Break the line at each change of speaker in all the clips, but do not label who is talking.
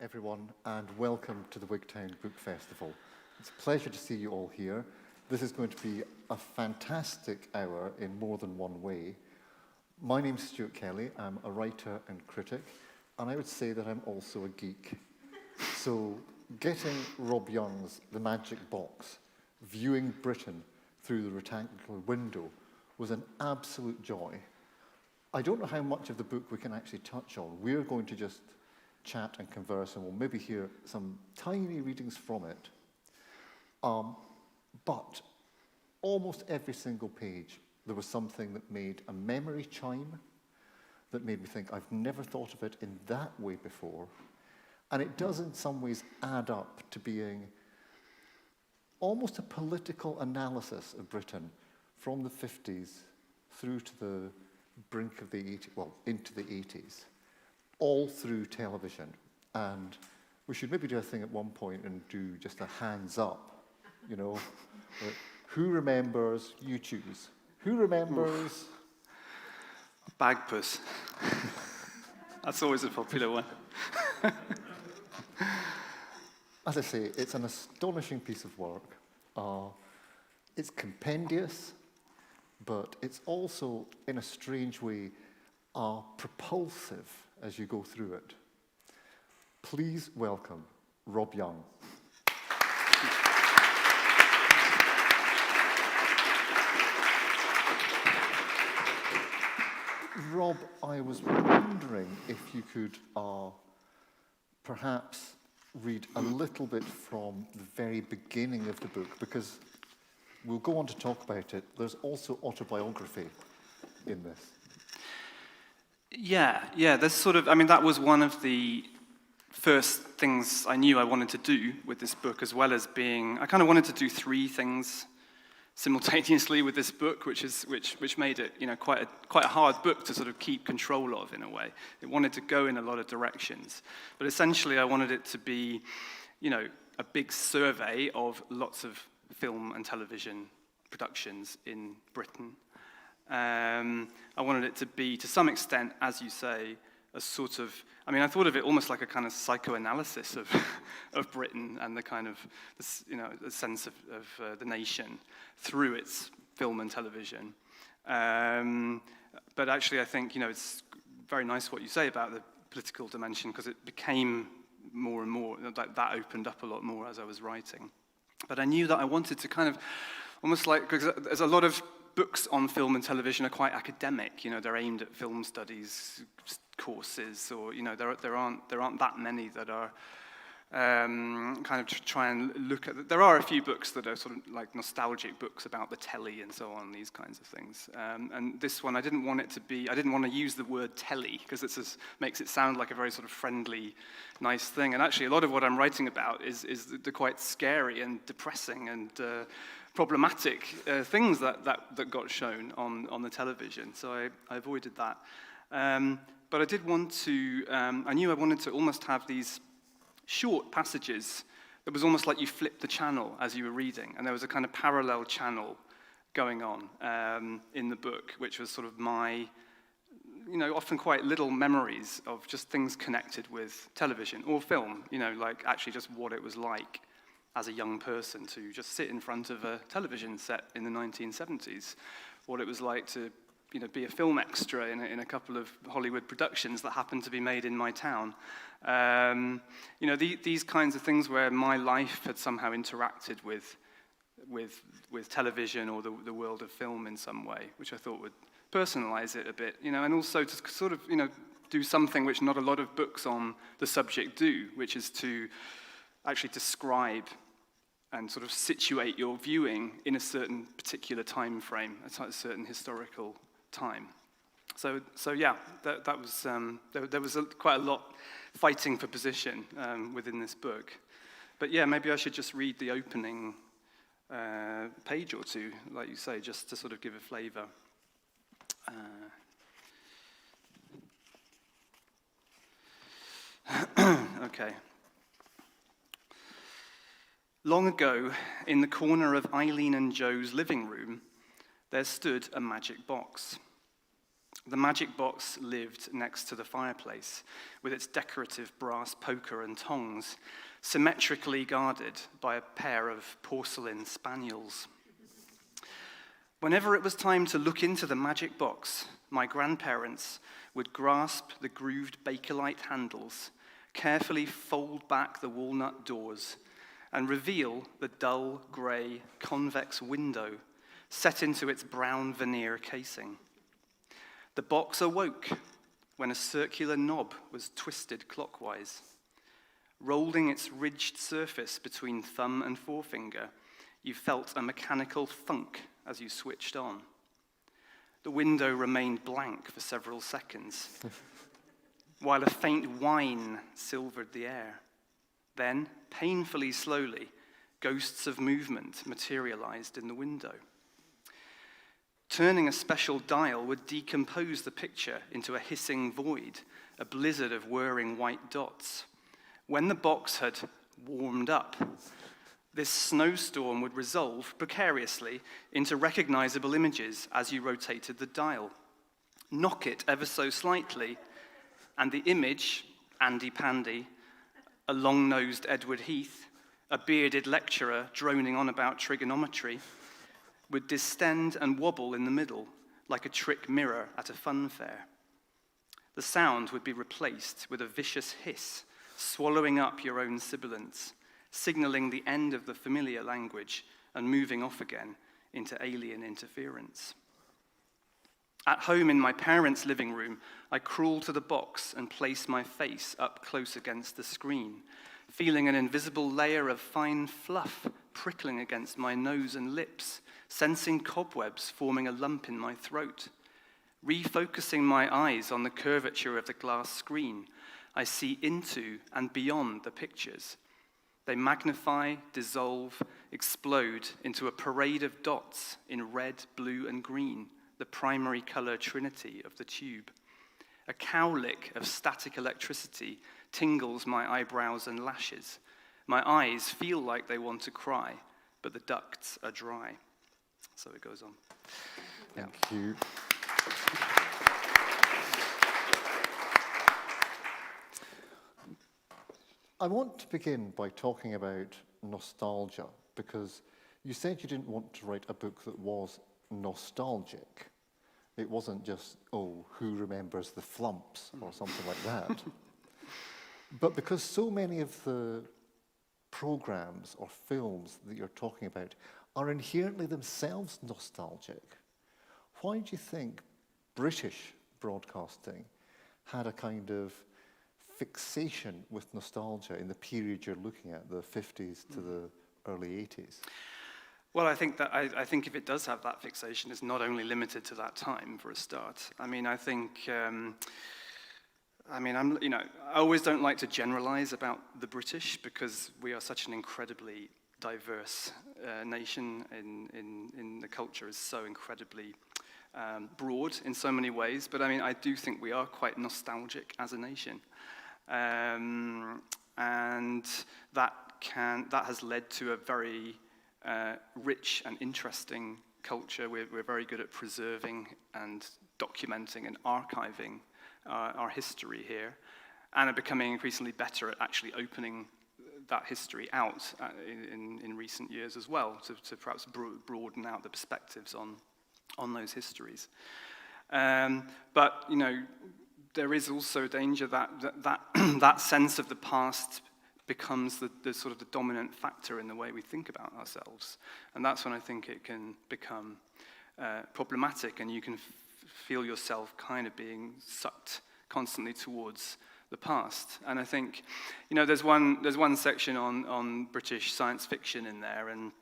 everyone, and welcome to the Wigtown Book Festival. It's a pleasure to see you all here. This is going to be a fantastic hour in more than one way. My name's Stuart Kelly. I'm a writer and critic, and I would say that I'm also a geek. So getting Rob Young's The Magic Box, viewing Britain through the rectangular window, was an absolute joy. I don't know how much of the book we can actually touch on. We're going to just chat and converse, and we'll maybe hear some tiny readings from it. But almost every single page, there was something that made a memory chime, that made me think, I've never thought of it in that way before. And it does in some ways add up to being almost a political analysis of Britain from the 50s through to the brink of the 80s, well, into the 80s, all through television. And we should maybe do a thing at one point and do just a hands up, you know. Who remembers? You choose. Who remembers?
Bagpuss. That's always a popular one.
As I say, it's an astonishing piece of work. It's compendious, but it's also, in a strange way, propulsive as you go through it. Please welcome Rob Young. Rob, I was wondering if you could perhaps read a little bit from the very beginning of the book, because we'll go on to talk about it. There's also autobiography in this.
Yeah, there's sort of, that was one of the first things I knew I wanted to do with this book, as well as being, I kind of wanted to do three things simultaneously with this book, which made it, quite a hard book to sort of keep control of in a way. It wanted to go in a lot of directions, but essentially I wanted it to be, a big survey of lots of film and television productions in Britain. I wanted it to be, to some extent, as you say, a sort of, I thought of it almost like a kind of psychoanalysis of Britain and the kind of, the sense of the nation through its film and television. But actually, I think, it's very nice what you say about the political dimension, because it became more and more, that opened up a lot more as I was writing. But I knew that I wanted to kind of, almost like, because there's a lot of books on film and television are quite academic, they're aimed at film studies courses, or there aren't that many that are kind of try and look at. There are a few books that are sort of like nostalgic books about the telly and so on, these kinds of things. And this one, I didn't want to use the word telly, because it makes it sound like a very sort of friendly, nice thing. And actually, a lot of what I'm writing about is the quite scary and depressing and problematic things that got shown on the television. So I avoided that. But I did want to, I knew I wanted to almost have these short passages that was almost like you flipped the channel as you were reading, and there was a kind of parallel channel going on in the book, which was sort of my, often quite little memories of just things connected with television or film, like actually just what it was like as a young person to just sit in front of a television set in the 1970s, what it was like to be a film extra in a couple of Hollywood productions that happened to be made in my town. These kinds of things where my life had somehow interacted with television or the world of film in some way, which I thought would personalize it a bit, and also to sort of, do something which not a lot of books on the subject do, which is to actually describe and sort of situate your viewing in a certain particular time frame, a certain historical time. So yeah, that was there was quite a lot fighting for position within this book. But yeah, maybe I should just read the opening page or two, like you say, just to sort of give a flavour. Okay. Long ago, in the corner of Eileen and Joe's living room, there stood a magic box. The magic box lived next to the fireplace, with its decorative brass poker and tongs, symmetrically guarded by a pair of porcelain spaniels. Whenever it was time to look into the magic box, my grandparents would grasp the grooved Bakelite handles, carefully fold back the walnut doors, and reveal the dull grey convex window set into its brown veneer casing. The box awoke when a circular knob was twisted clockwise. Rolling its ridged surface between thumb and forefinger, you felt a mechanical thunk as you switched on. The window remained blank for several seconds, while a faint whine silvered the air. Then, painfully slowly, ghosts of movement materialized in the window. Turning a special dial would decompose the picture into a hissing void, a blizzard of whirring white dots. When the box had warmed up, this snowstorm would resolve precariously into recognizable images as you rotated the dial. Knock it ever so slightly, and the image, Andy Pandy, a long-nosed Edward Heath, a bearded lecturer droning on about trigonometry, would distend and wobble in the middle like a trick mirror at a fun fair. The sound would be replaced with a vicious hiss, swallowing up your own sibilants, signaling the end of the familiar language and moving off again into alien interference. At home in my parents' living room, I crawl to the box and place my face up close against the screen, feeling an invisible layer of fine fluff prickling against my nose and lips, sensing cobwebs forming a lump in my throat. Refocusing my eyes on the curvature of the glass screen, I see into and beyond the pictures. They magnify, dissolve, explode into a parade of dots in red, blue, and green, the primary color trinity of the tube. A cowlick of static electricity tingles my eyebrows and lashes. My eyes feel like they want to cry, but the ducts are dry. So it goes on.
Thank you. I want to begin by talking about nostalgia, because you said you didn't want to write a book that was nostalgic. It wasn't just, oh, who remembers the flumps or something like that. But because so many of the programs or films that you're talking about are inherently themselves nostalgic, why do you think British broadcasting had a kind of fixation with nostalgia in the period you're looking at, the 50s to the early 80s?
Well, I think if it does have that fixation, it's not only limited to that time for a start. I mean, I think, I always don't like to generalize about the British because we are such an incredibly diverse nation. In the culture is so incredibly broad in so many ways. But I mean, I do think we are quite nostalgic as a nation. And that has led to a very rich and interesting culture. We're very good at preserving and documenting and archiving our history here, and are becoming increasingly better at actually opening that history out in recent years as well, to perhaps broaden out the perspectives on those histories. But you know, there is also a danger that sense of the past becomes the sort of the dominant factor in the way we think about ourselves. And that's when I think it can become problematic, and you can feel yourself kind of being sucked constantly towards the past. And I think, you know, there's one section on British science fiction in there, and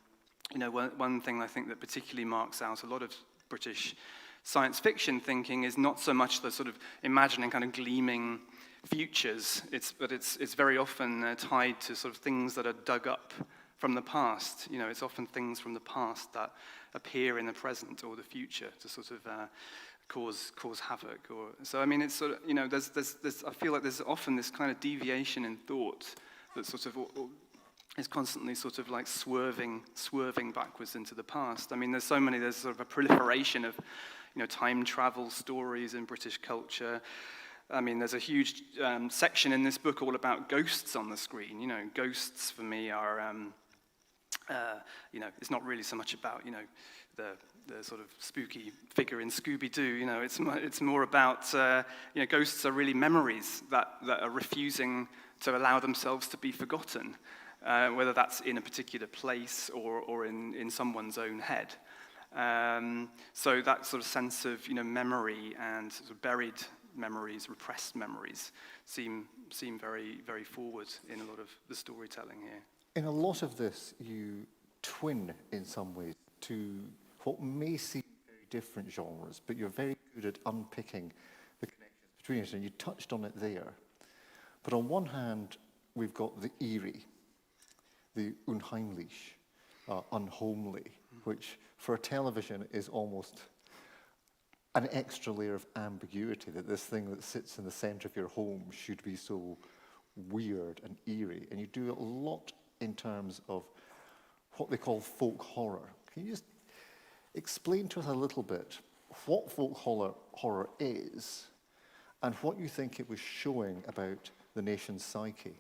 you know, one thing I think that particularly marks out a lot of British science fiction thinking is not so much the sort of imagining kind of gleaming futures, but it's very often tied to sort of things that are dug up from the past. You know, it's often things from the past that appear in the present or the future to sort of cause havoc. Or so. I mean, it's sort of, you know, there's I feel like there's often this kind of deviation in thought that sort of is constantly sort of like swerving backwards into the past. I mean, there's sort of a proliferation of, time travel stories in British culture. I mean, there's a huge section in this book all about ghosts on the screen. Ghosts for me are, it's not really so much about, the sort of spooky figure in Scooby-Doo. It's more about, ghosts are really memories that are refusing to allow themselves to be forgotten, whether that's in a particular place or in someone's own head. So that sort of sense of, memory and sort of buried memories, repressed memories, seem very, very forward in a lot of the storytelling here.
In a lot of this, you twin in some ways to what may seem very different genres, but you're very good at unpicking the connections between it, and you touched on it there. But on one hand, we've got the eerie, the unheimlich, unhomely, which for a television is almost an extra layer of ambiguity, that this thing that sits in the center of your home should be so weird and eerie. And you do a lot in terms of what they call folk horror. Can you just explain to us a little bit what folk horror is and what you think it was showing about the nation's psyche?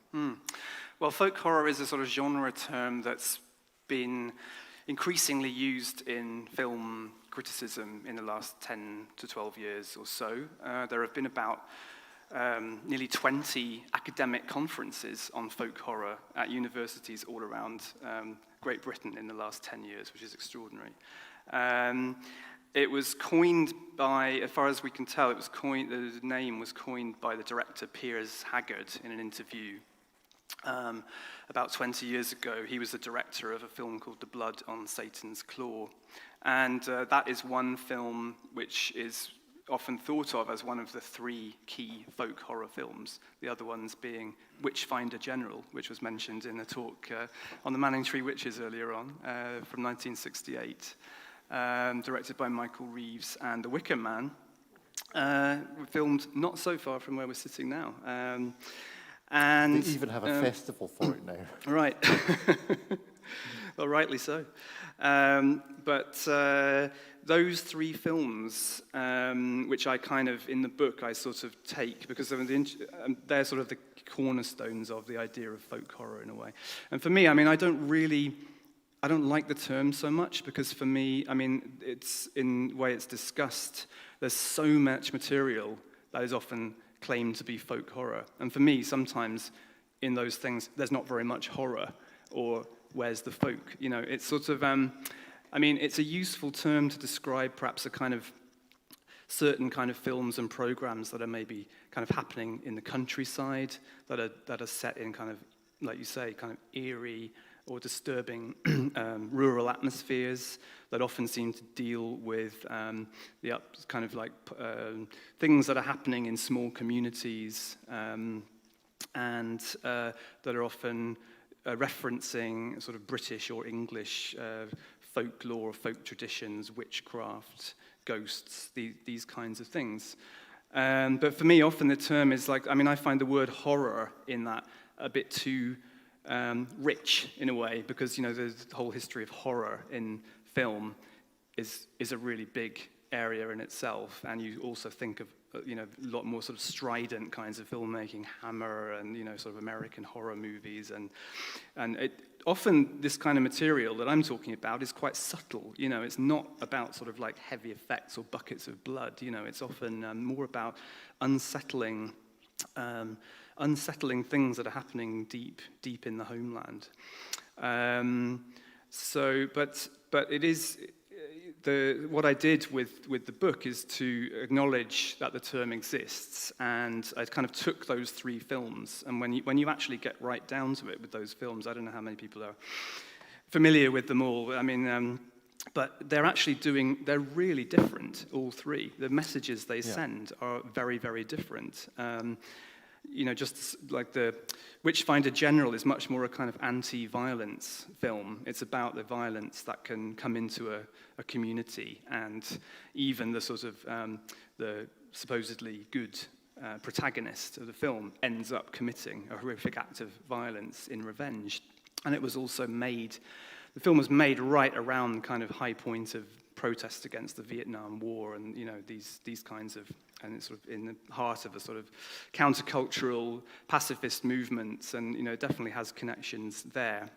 Well, folk horror is a sort of genre term that's been increasingly used in film criticism in the last 10 to 12 years or so. There have been about nearly 20 academic conferences on folk horror at universities all around Great Britain in the last 10 years, which is extraordinary. It was coined by, as far as we can tell, the name was coined by the director Piers Haggard in an interview about 20 years ago. He was the director of a film called The Blood on Satan's Claw. And that is one film which is often thought of as one of the three key folk horror films, the other ones being Witchfinder General, which was mentioned in the talk on the Manningtree Witches earlier on, from 1968, directed by Michael Reeves, and The Wicker Man, filmed not so far from where we're sitting now. And
they even have a festival for it now.
Right. Well, rightly so. But those three films, which I kind of, in the book, I sort of take, because they're sort of the cornerstones of the idea of folk horror in a way. And for me, I mean, I don't like the term so much, because for me, I mean, it's in the way it's discussed, there's so much material that is often claimed to be folk horror. And for me, sometimes in those things, there's not very much horror, or where's the folk? It's sort of, it's a useful term to describe perhaps a kind of certain kind of films and programs that are maybe kind of happening in the countryside, that are set in kind of, like you say, kind of eerie or disturbing rural atmospheres that often seem to deal with things that are happening in small communities, and that are often referencing sort of British or English folklore, folk traditions, witchcraft, ghosts, these kinds of things. But for me, often the term is I find the word horror in that a bit too rich in a way, because the whole history of horror in film is a really big area in itself, and you also think of a lot more sort of strident kinds of filmmaking, Hammer and sort of American horror movies, and it often this kind of material that I'm talking about is quite subtle. It's not about sort of like heavy effects or buckets of blood. It's often more about unsettling things that are happening deep in the homeland. But it is what I did with the book is to acknowledge that the term exists, and I kind of took those three films, and when you actually get right down to it with those films, I don't know how many people are familiar with them all. But they're really different, all three. The messages they send are very, very different. Just like the Witchfinder General is much more a kind of anti-violence film. It's about the violence that can come into a community, and even the sort of the supposedly good protagonist of the film ends up committing a horrific act of violence in revenge. And it was also made the film was made right around the kind of high point of protest against the Vietnam War, and these kinds of, and it's sort of in the heart of a sort of countercultural pacifist movements, and it definitely has connections there.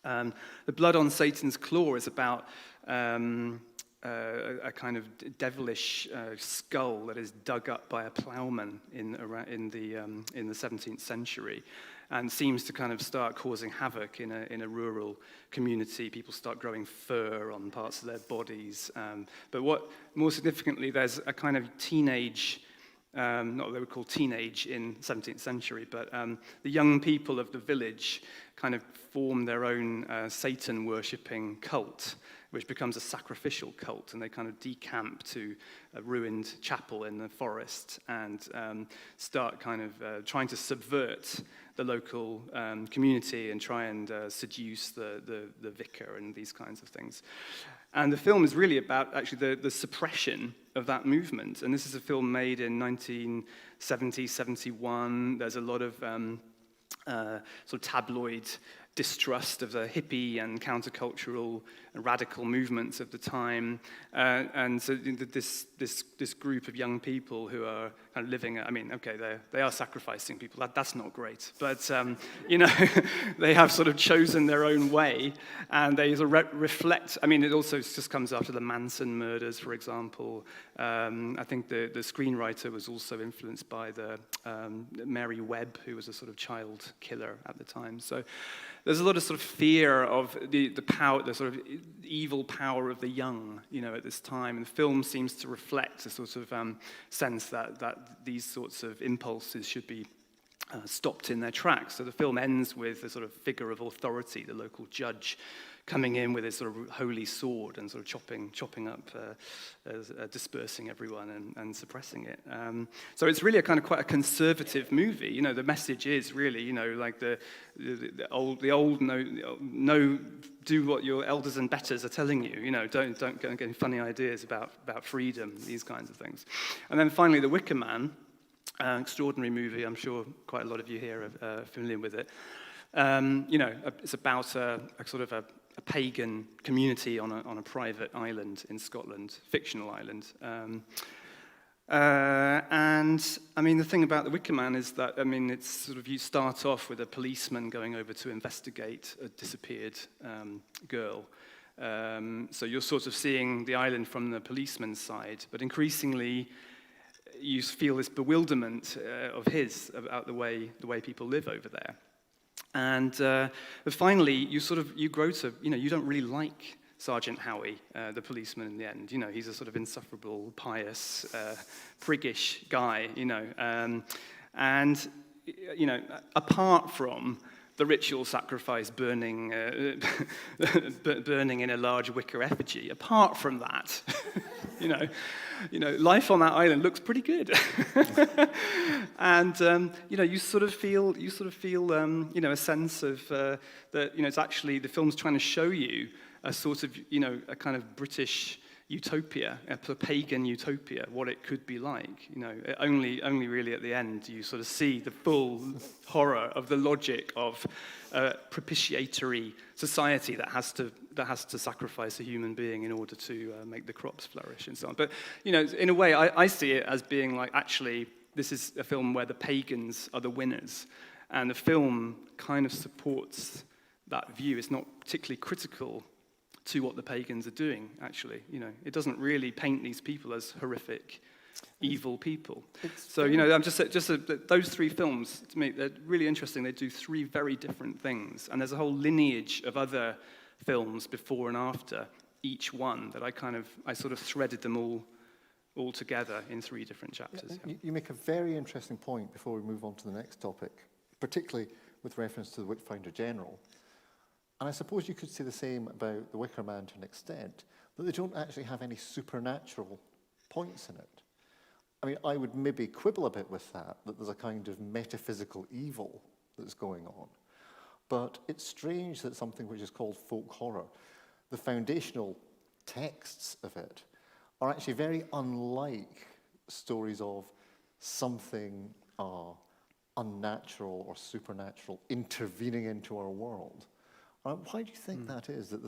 The Blood on Satan's Claw is about a kind of devilish skull that is dug up by a plowman in the 17th century, and seems to kind of start causing havoc in a rural community. People start growing fur on parts of their bodies. But what more significantly, there's a kind of teenage, not what they would call teenage in 17th century, but the young people of the village kind of form their own Satan-worshipping cult, which becomes a sacrificial cult, and they kind of decamp to a ruined chapel in the forest and start kind of trying to subvert the local community and try and seduce the vicar and these kinds of things. And the film is really about actually the suppression of that movement. And this is a film made in 1970, 71. There's a lot of sort of tabloid distrust of the hippie and countercultural and radical movements of the time, and so this group of young people who are kind of living. I mean, okay, they are sacrificing people. That's not great, but they have sort of chosen their own way, and they sort of reflect. I mean, it also just comes after the Manson murders, for example. I think the screenwriter was also influenced by the Mary Webb, who was a sort of child killer at the time. So there's a lot of sort of fear of the power, the sort of evil power of the young, at this time. And the film seems to reflect a sort of sense that these sorts of impulses should be stopped in their tracks. So the film ends with a sort of figure of authority, the local judge, coming in with his sort of holy sword and sort of chopping up, dispersing everyone and suppressing it. So it's really a kind of quite a conservative movie. The message is really, like the old no, do what your elders and betters are telling you. Don't go and get funny ideas about freedom, these kinds of things. And then finally, The Wicker Man, extraordinary movie. I'm sure quite a lot of you here are familiar with it. It's about a sort of a pagan community on a private island in Scotland, fictional island. And I mean, the thing about The Wicker Man is that, I mean, it's sort of, you start off with a policeman going over to investigate a disappeared girl. So you're sort of seeing the island from the policeman's side, but increasingly you feel this bewilderment of his about the way people live over there. And but finally, you grow to, you don't really like Sergeant Howie, the policeman in the end. He's a sort of insufferable, pious, priggish guy, and, apart from the ritual sacrifice burning in a large wicker effigy, apart from that, life on that island looks pretty good. And you sort of feel a sense of that. It's actually, the film's trying to show you a sort of a kind of British utopia, a pagan utopia, what it could be like. Only really at the end do you sort of see the full horror of the logic of a propitiatory society that has to sacrifice a human being in order to make the crops flourish and so on. But in a way, I see it as being like, actually, this is a film where the pagans are the winners, and the film kind of supports that view. It's not particularly critical to what the pagans are doing, actually. It doesn't really paint these people as horrific, evil people. So, I'm just those three films, to me, they're really interesting. They do three very different things. And there's a whole lineage of other films before and after each one that I sort of threaded them all together in three different chapters.
Yeah. You make a very interesting point before we move on to the next topic, particularly with reference to the Witfinder General. And I suppose you could say the same about The Wicker Man to an extent, that they don't actually have any supernatural points in it. I mean, I would maybe quibble a bit with that there's a kind of metaphysical evil that's going on. But it's strange that something which is called folk horror, the foundational texts of it, are actually very unlike stories of something unnatural or supernatural intervening into our world. Why do you think that is, that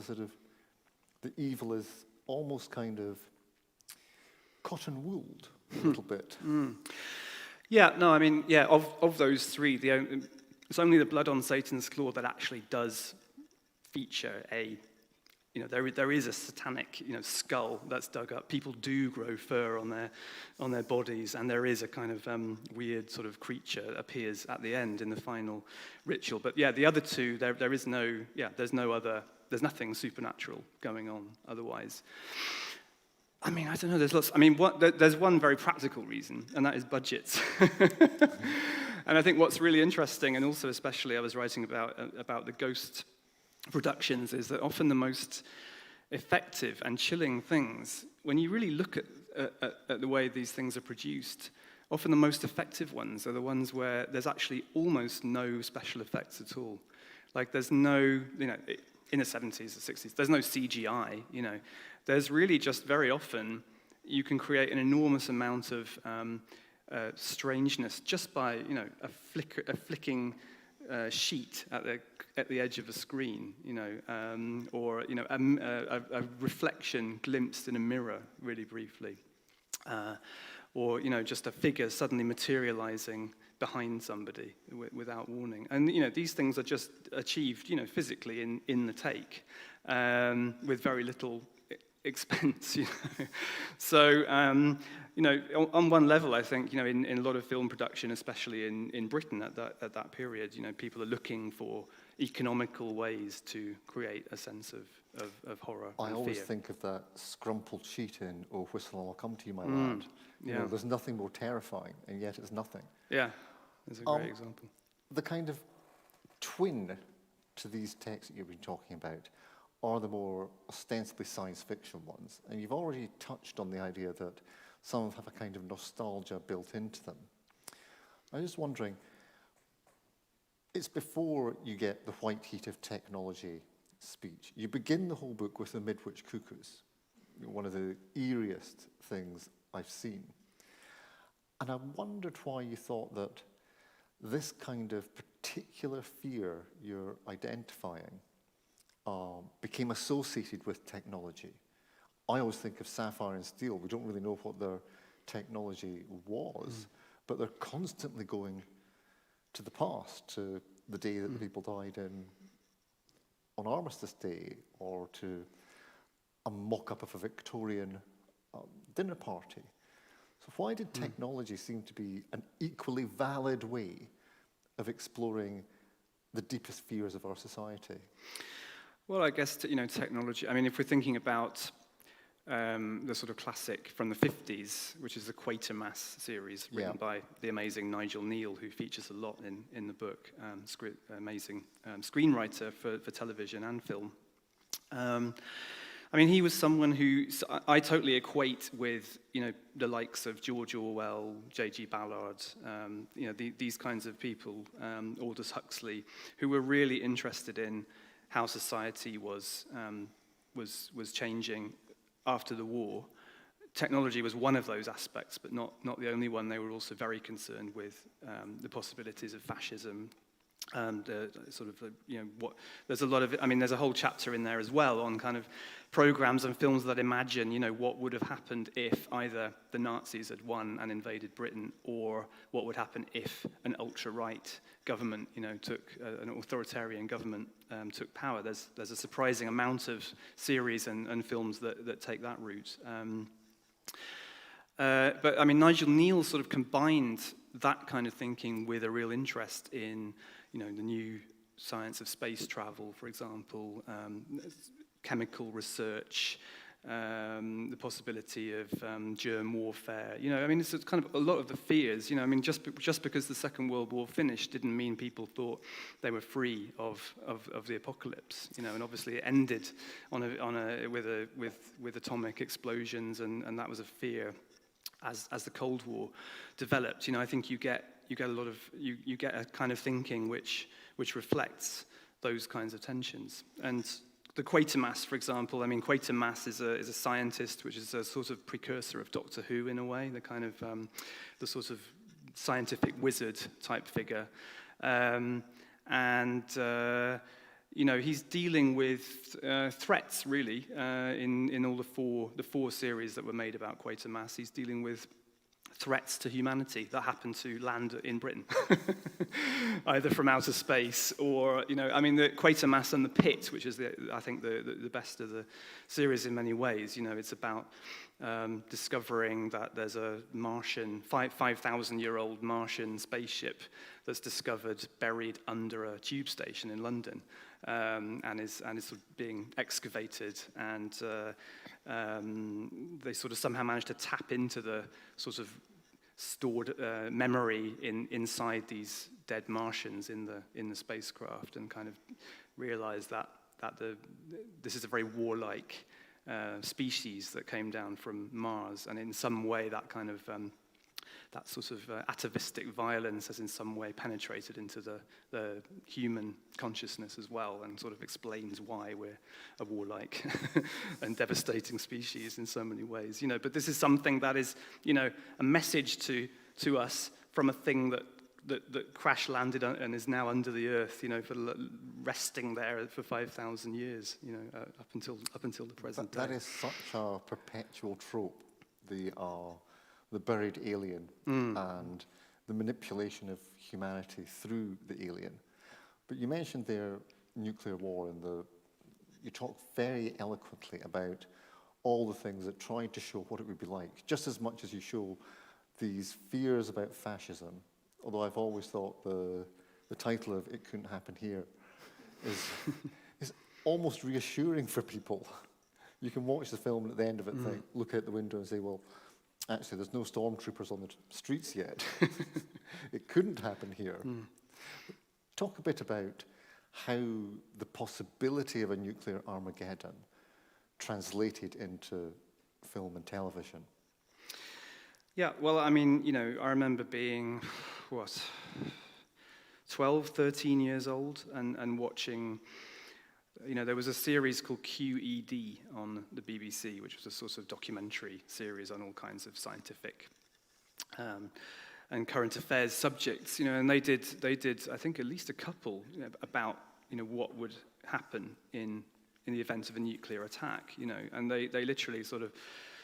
the evil is almost kind of cotton-wooled a little bit?
Yeah, no, I mean, yeah, of those three, it's only the blood on Satan's claw that actually does feature there is a satanic, skull that's dug up. People do grow fur on their bodies, and there is a kind of weird sort of creature that appears at the end in the final ritual. But yeah, the other two, there's nothing supernatural going on otherwise. I mean, I don't know. There's lots. I mean, there's one very practical reason, and that is budgets. And I think what's really interesting, and also especially I was writing about the ghost productions, is that often the most effective and chilling things, when you really look at the way these things are produced, often the most effective ones are the ones where there's actually almost no special effects at all. Like there's no, in the 70s or 60s, there's no CGI, There's really just very often you can create an enormous amount of strangeness just by, a flicking sheet at the edge of a screen, or a reflection glimpsed in a mirror really briefly, or just a figure suddenly materializing behind somebody without warning. And these things are just achieved, physically in the take, with very little expense. So on one level, I think in a lot of film production, especially in Britain at that period, people are looking for economical ways to create a sense of horror.
I
and
always
fear.
think of that scrumpled sheet in "Oh, Whistle, I'll Come to You, My Lad."
Yeah.
There's nothing more terrifying, and yet it's nothing.
Yeah, that's a great example.
The kind of twin to these texts that you've been talking about are the more ostensibly science fiction ones. And you've already touched on the idea that some of them have a kind of nostalgia built into them. I'm just wondering, it's before you get the white heat of technology speech. You begin the whole book with the Midwich Cuckoos, one of the eeriest things I've seen. And I wondered why you thought that this kind of particular fear you're identifying became associated with technology. I always think of Sapphire and Steel. We don't really know what their technology was, but they're constantly going to the past, to the day that the people died on Armistice Day, or to a mock-up of a Victorian dinner party. So why did technology seem to be an equally valid way of exploring the deepest fears of our society?
Well, I guess technology. I mean, if we're thinking about the sort of classic from the 50s, which is the Quatermass series, written by the amazing Nigel Neal, who features a lot in the book, amazing screenwriter for television and film. I mean, he was someone who I totally equate with, the likes of George Orwell, J.G. Ballard, these kinds of people, Aldous Huxley, who were really interested in how society was changing after the war. Technology was one of those aspects, but not the only one. They were also very concerned with the possibilities of fascism. And there's a lot of, there's a whole chapter in there as well on kind of programs and films that imagine, what would have happened if either the Nazis had won and invaded Britain, or what would happen if an ultra-right government, took an authoritarian government took power. There's a surprising amount of series and films that take that route. But Nigel Neal sort of combined that kind of thinking with a real interest in the new science of space travel, for example, chemical research, the possibility of germ warfare. It's kind of a lot of the fears. Just because the Second World War finished didn't mean people thought they were free of the apocalypse. And obviously it ended with atomic explosions, and that was a fear as the Cold War developed. I think you get a kind of thinking which reflects those kinds of tensions. And the Quatermass, for example, Quatermass is a scientist, which is a sort of precursor of Doctor Who in a way, the kind of the sort of scientific wizard type figure, and he's dealing with threats, really, in all the four series that were made about Quatermass. He's dealing with threats to humanity that happen to land in Britain, either from outer space or, the Quatermass and the Pit, which is, I think, the best of the series in many ways. It's about discovering that there's a Martian, 5,000-year-old Martian spaceship that's discovered buried under a tube station in London, and is sort of being excavated, and they sort of somehow managed to tap into the sort of stored memory inside these dead Martians in the spacecraft, and kind of realize that this is a very warlike species that came down from Mars, and in some way that kind of that sort of atavistic violence has in some way penetrated into the human consciousness as well, and sort of explains why we're a warlike and devastating species in so many ways. But this is something that is, a message to us from a thing that crash landed and is now under the earth, for resting there for 5,000 years, up until the present day.
That is such a perpetual trope. The buried alien and the manipulation of humanity through the alien. But you mentioned there nuclear war, and you talk very eloquently about all the things that tried to show what it would be like, just as much as you show these fears about fascism, although I've always thought the title of It Couldn't Happen Here is almost reassuring for people. You can watch the film and at the end of it look out the window and say, well, actually, there's no stormtroopers on the streets yet. It couldn't happen here. Talk a bit about how the possibility of a nuclear Armageddon translated into film and television.
Yeah, well, I remember being, 12, 13 years old, and watching. There was a series called QED on the BBC, which was a sort of documentary series on all kinds of scientific and current affairs subjects. And they did, I think, at least a couple about what would happen in the event of a nuclear attack. And they literally sort of,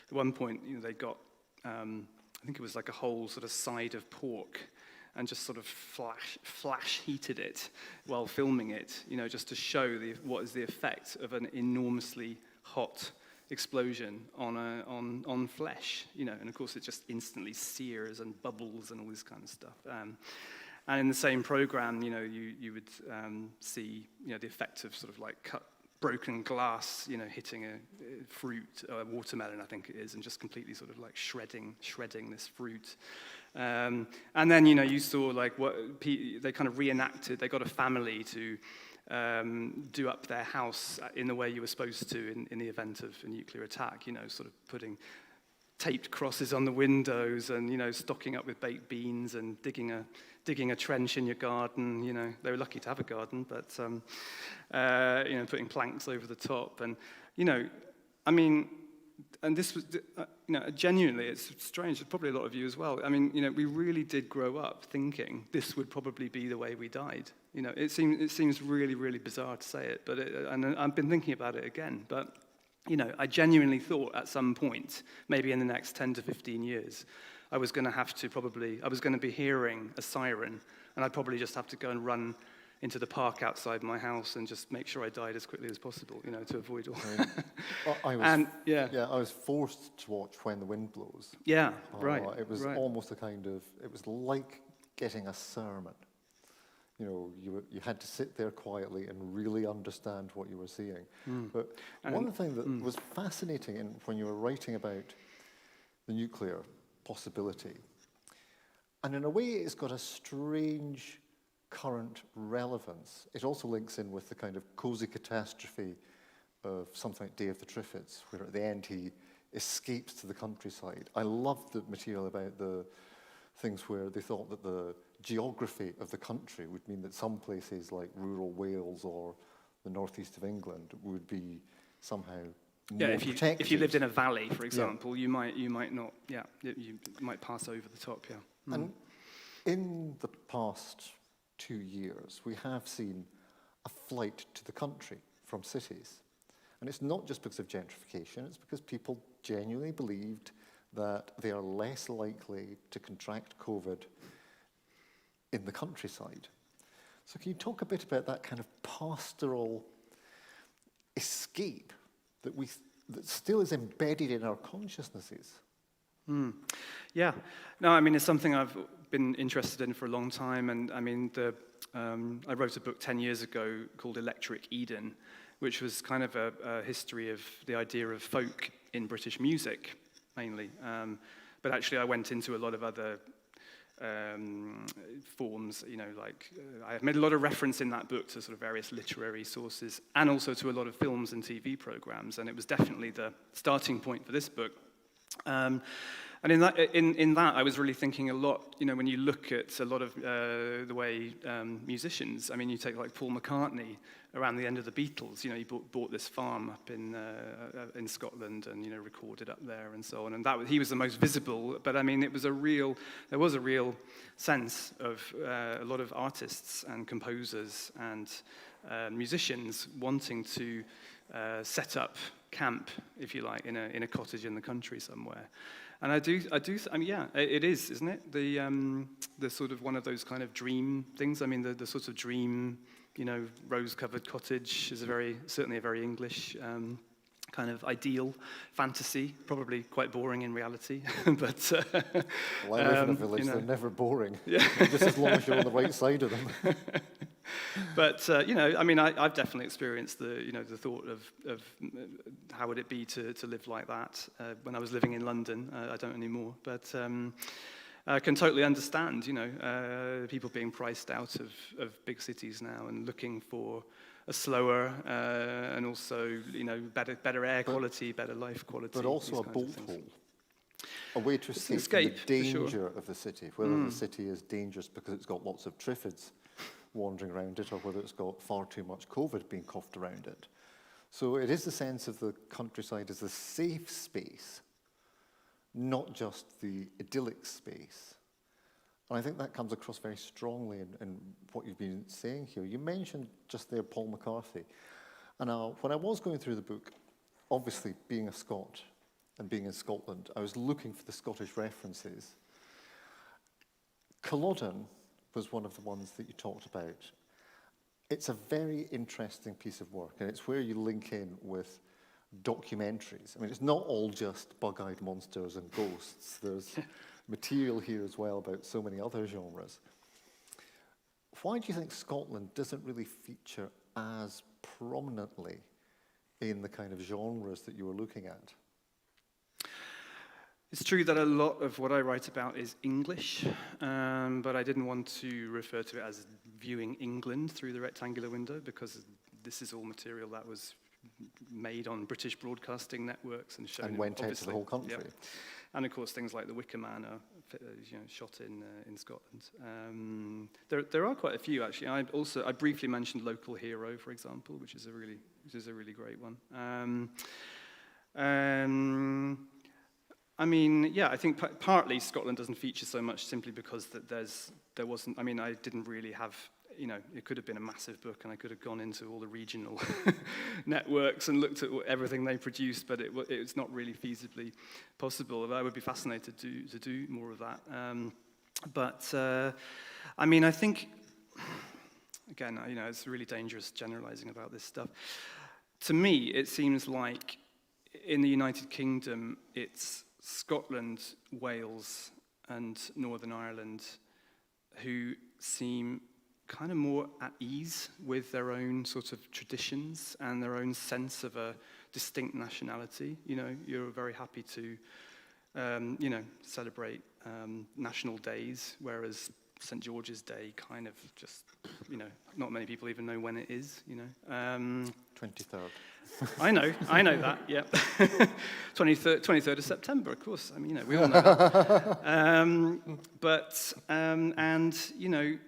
at one point, they got, I think it was like a whole sort of side of pork, and just sort of flash heated it while filming it, just to show what is the effect of an enormously hot explosion on flesh, and of course it just instantly sears and bubbles and all this kind of stuff. And in the same program, you would see, the effect of sort of like broken glass, hitting a fruit, a watermelon, I think it is, and just completely sort of like shredding this fruit. And then, you saw like what they kind of reenacted. They got a family to do up their house in the way you were supposed to in the event of a nuclear attack, sort of putting taped crosses on the windows and, stocking up with baked beans and digging a trench in your garden. They were lucky to have a garden, but, putting planks over the top. And, and this was, genuinely, it's strange, probably a lot of you as well. We really did grow up thinking this would probably be the way we died. It seems really, really bizarre to say it, but and I've been thinking about it again. But, I genuinely thought at some point, maybe in the next 10 to 15 years, I was going to be hearing a siren, and I'd probably just have to go and run into the park outside my house and just make sure I died as quickly as possible, to avoid all.
I was forced to watch When the Wind Blows.
Yeah, right.
It was almost it was like getting a sermon. You had to sit there quietly and really understand what you were seeing. But one thing that was fascinating when you were writing about the nuclear possibility, and in a way it's got a strange current relevance. It also links in with the kind of cozy catastrophe of something like Day of the Triffids, where at the end he escapes to the countryside. I loved the material about the things where they thought that the geography of the country would mean that some places like rural Wales or the northeast of England would be somehow more protected.
If you lived in a valley, for example, you might not, you might pass over the top, And
in the past 2 years, we have seen a flight to the country from cities. And it's not just because of gentrification, it's because people genuinely believed that they are less likely to contract COVID in the countryside. So can you talk a bit about that kind of pastoral escape that still is embedded in our consciousnesses?
Yeah. No, I mean, it's something I've been interested in for a long time. And I mean, I wrote a book 10 years ago called Electric Eden, which was kind of a history of the idea of folk in British music, mainly. But actually, I went into a lot of other forms, I made a lot of reference in that book to sort of various literary sources and also to a lot of films and TV programs, and it was definitely the starting point for this book. And in that, I was really thinking a lot, when you look at a lot of the way musicians, I mean, you take like Paul McCartney around the end of the Beatles, he bought this farm up in Scotland and, recorded up there and so on. And he was the most visible, but I mean, there was a real sense of a lot of artists and composers and musicians wanting to set up camp, if you like, in a cottage in the country somewhere. And I mean, yeah, it is, isn't it? The sort of one of those kind of dream things. I mean, the sort of dream, rose-covered cottage is certainly a very English kind of ideal fantasy, probably quite boring in reality. But
well, I live in a village, they're never boring.
Yeah.
Just as long as you're on the right side of them.
But I mean, I've definitely experienced the thought of how would it be to live like that when I was living in London. I don't anymore, but I can totally understand, people being priced out of big cities now and looking for a slower and also better air quality, better life quality.
But also a bolt hole. A way to escape the danger of the city, whether the city is dangerous because it's got lots of triffids wandering around it, or whether it's got far too much COVID being coughed around it. So it is the sense of the countryside as a safe space, not just the idyllic space. And I think that comes across very strongly in what you've been saying here. You mentioned just there Paul McCartney. And when I was going through the book, obviously being a Scot and being in Scotland, I was looking for the Scottish references. Culloden was one of the ones that you talked about. It's a very interesting piece of work, and it's where you link in with documentaries. I mean, it's not all just bug-eyed monsters and ghosts. There's material here as well about so many other genres. Why do you think Scotland doesn't really feature as prominently in the kind of genres that you were looking at?
It's true that a lot of what I write about is English, but I didn't want to refer to it as viewing England through the rectangular window, because this is all material that was made on British broadcasting networks and shown.
And went out to the whole country.
Yeah. And of course, things like the Wicker Man are shot in Scotland. There are quite a few actually. I briefly mentioned Local Hero, for example, which is a really great one. I mean, yeah, I think partly Scotland doesn't feature so much simply because there wasn't. I mean, I didn't really have. It could have been a massive book, and I could have gone into all the regional networks and looked at everything they produced, but it's not really feasibly possible. I would be fascinated to do more of that. I mean, I think, again, it's really dangerous generalizing about this stuff. To me, it seems like in the United Kingdom, it's Scotland, Wales, and Northern Ireland who seem kind of more at ease with their own sort of traditions and their own sense of a distinct nationality. You're very happy to, celebrate national days, whereas St. George's Day kind of just, not many people even know when it is,
23rd.
I know that, yeah. 23rd of September, of course. I mean, we all know that.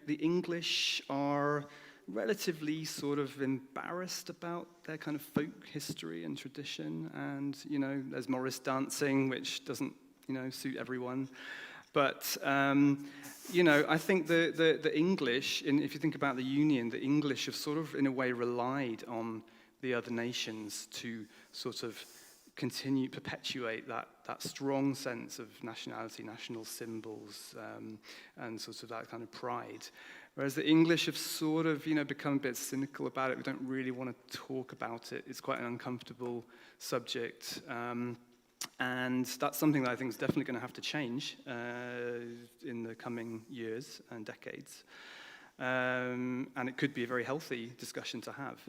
The English are relatively sort of embarrassed about their kind of folk history and tradition. And, there's Morris dancing, which doesn't, suit everyone. But, I think the English, if you think about the Union, the English have sort of, in a way, relied on the other nations to sort of perpetuate that strong sense of nationality, national symbols, and sort of that kind of pride. Whereas the English have sort of, become a bit cynical about it. We don't really want to talk about it. It's quite an uncomfortable subject. And that's something that I think is definitely going to have to change in the coming years and decades. And it could be a very healthy discussion to have.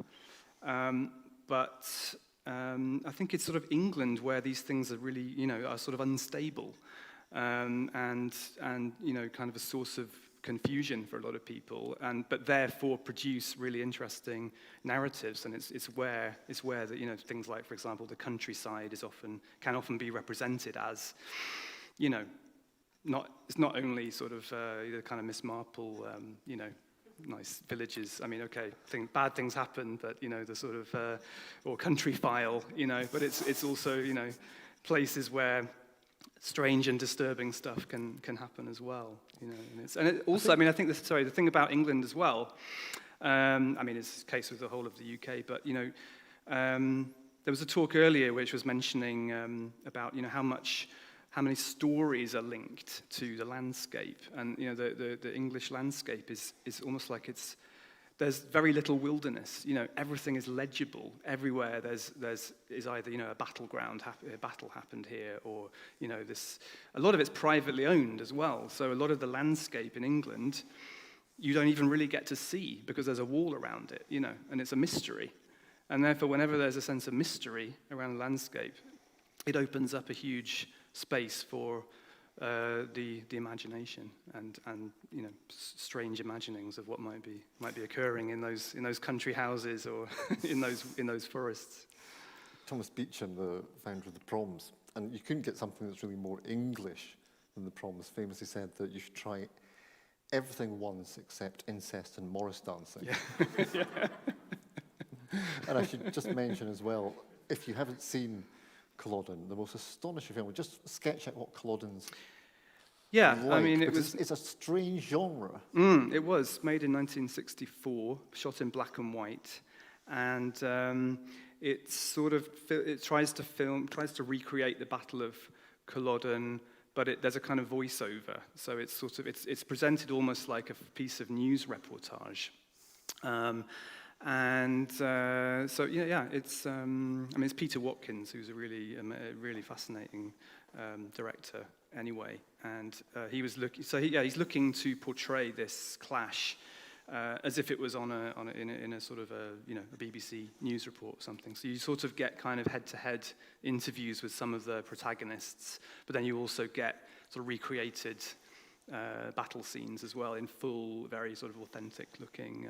But I think it's sort of England where these things are really, are sort of unstable, and kind of a source of confusion for a lot of people, but therefore produce really interesting narratives. And it's where that things like, for example, the countryside can often be represented as, it's not only sort of the kind of Miss Marple, nice villages. I mean, okay, bad things happen, but the sort of or country file, but it's also places where strange and disturbing stuff can happen as well, I think the thing about England as well. It's the case with the whole of the UK, but there was a talk earlier which was mentioning about how many stories are linked to the landscape, and the English landscape is almost like there's very little wilderness. Everything is legible everywhere. There's either a battleground, a battle happened here, or a lot of it's privately owned as well. So a lot of the landscape in England, you don't even really get to see because there's a wall around it, and it's a mystery. And therefore, whenever there's a sense of mystery around the landscape, it opens up a huge space for the imagination and strange imaginings of what might be occurring in those country houses or in those forests.
Thomas Beecham, the founder of the Proms, and you couldn't get something that's really more English than the Proms, famously said that you should try everything once except incest and Morris dancing.
Yeah.
And I should just mention as well, if you haven't seen Culloden, the most astonishing film. Just sketch out what Culloden's like, it's a strange genre.
It was made in 1964, shot in black and white, and it tries to recreate the Battle of Culloden, but there's a kind of voiceover, so it's presented almost like a piece of news reportage. It's Peter Watkins, who's a really fascinating director anyway, and he's looking to portray this clash as if it was in a sort of a BBC news report or something. So you sort of get kind of head-to-head interviews with some of the protagonists, but then you also get sort of recreated battle scenes as well in full, very sort of authentic-looking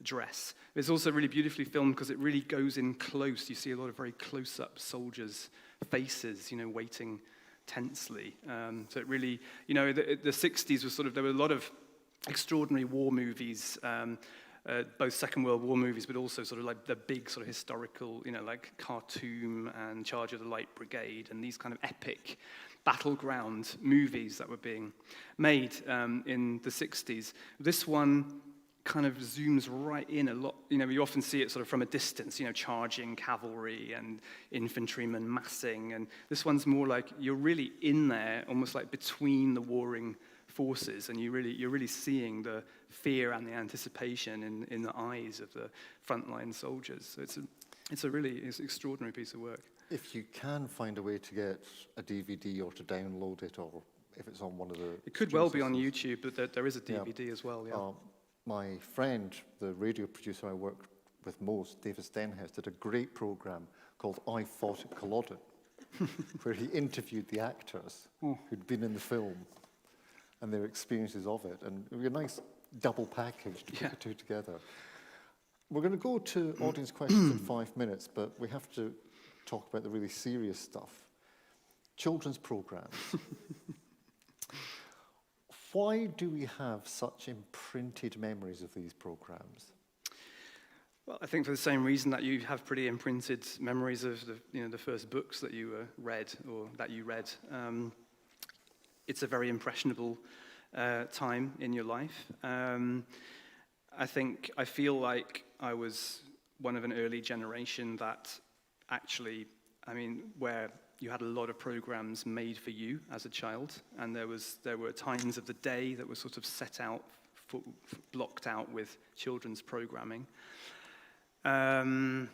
dress. It's also really beautifully filmed because it really goes in close. You see a lot of very close-up soldiers' faces, waiting tensely. So it really, the 60s was there were a lot of extraordinary war movies, both Second World War movies, but also sort of like the big sort of historical, like Khartoum and Charge of the Light Brigade, and these kind of epic battleground movies that were being made in the 60s. This one kind of zooms right in a lot. You often see it sort of from a distance, charging cavalry and infantrymen massing, and this one's more like you're really in there, almost like between the warring forces, and you're really seeing the fear and the anticipation in the eyes of the frontline soldiers. So it's an extraordinary piece of work.
If you can find a way to get a DVD or to download it, or if it's on one of the...
It could well be on YouTube, but there is a DVD as well, yeah.
My friend, the radio producer I worked with most, David Stenhouse, did a great program called I Fought at Culloden, where he interviewed the actors who'd been in the film and their experiences of it. And it was a nice double package to put the two together. We're going to go to audience questions in 5 minutes, but we have to talk about the really serious stuff. Children's programs. Why do we have such imprinted memories of these programs?
Well, I think for the same reason that you have pretty imprinted memories of the first books that you read or that you read. it's a very impressionable time in your life. I feel like I was one of an early generation that actually, where you had a lot of programs made for you as a child, and there were times of the day that were sort of set out, blocked out with children's programming. And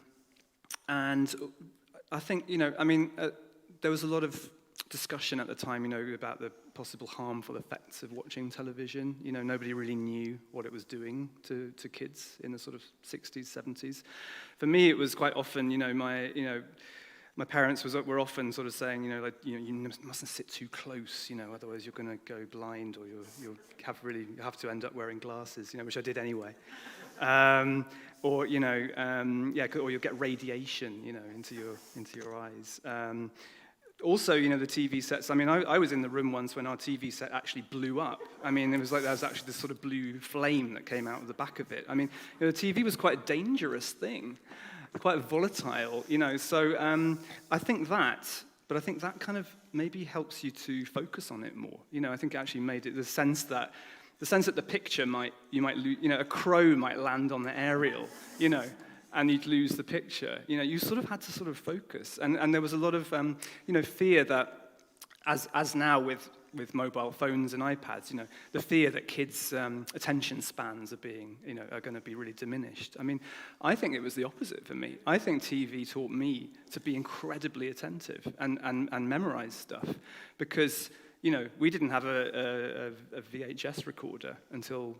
I think, there was a lot of discussion at the time, about the possible harmful effects of watching television. Nobody really knew what it was doing to kids in the sort of 60s, 70s. For me, it was quite often, my parents were often sort of saying, you mustn't sit too close, otherwise you're going to go blind, or you'll have to end up wearing glasses, which I did anyway. Or you'll get radiation, into your eyes. Also, the TV sets. I was in the room once when our TV set actually blew up. It was like there was actually this sort of blue flame that came out of the back of it. The TV was quite a dangerous thing, quite volatile, So I think that kind of maybe helps you to focus on it more. I think it actually made it the sense that the picture a crow might land on the aerial, and you'd lose the picture. You sort of had to sort of focus. And there was a lot of, fear that, as now with mobile phones and iPads, the fear that kids' attention spans are going to be really diminished. I think it was the opposite for me. I think TV taught me to be incredibly attentive and memorize stuff, because, we didn't have a VHS recorder until,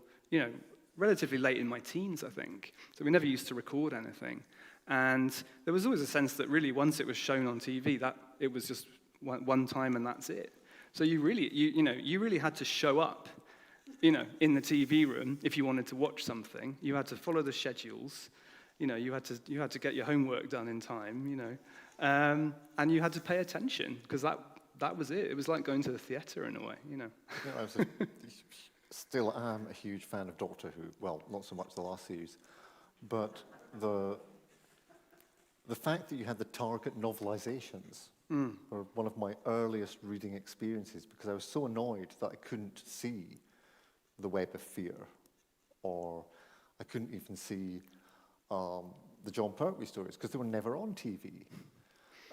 relatively late in my teens, I think. So we never used to record anything. And there was always a sense that really once it was shown on TV, that it was just one time and that's it. So you really had to show up, in the TV room if you wanted to watch something. You had to follow the schedules. You had to get your homework done in time, and you had to pay attention, because that was it. It was like going to the theater in a way,
I still am a huge fan of Doctor Who. Well, not so much the last series, but the fact that you had the Target novelizations were one of my earliest reading experiences, because I was so annoyed that I couldn't see The Web of Fear, or I couldn't even see the John Pertwee stories, because they were never on TV.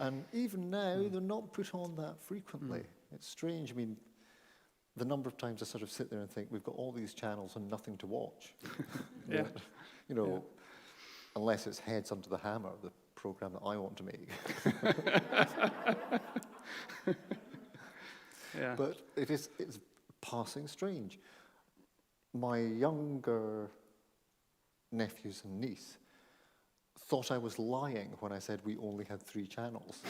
And even now, they're not put on that frequently. It's strange. The number of times I sort of sit there and think, we've got all these channels and nothing to watch.
Yeah.
Unless it's Heads Under the Hammer, the program that I want to make.
Yeah.
But it's passing strange. My younger nephews and niece thought I was lying when I said we only had 3 channels.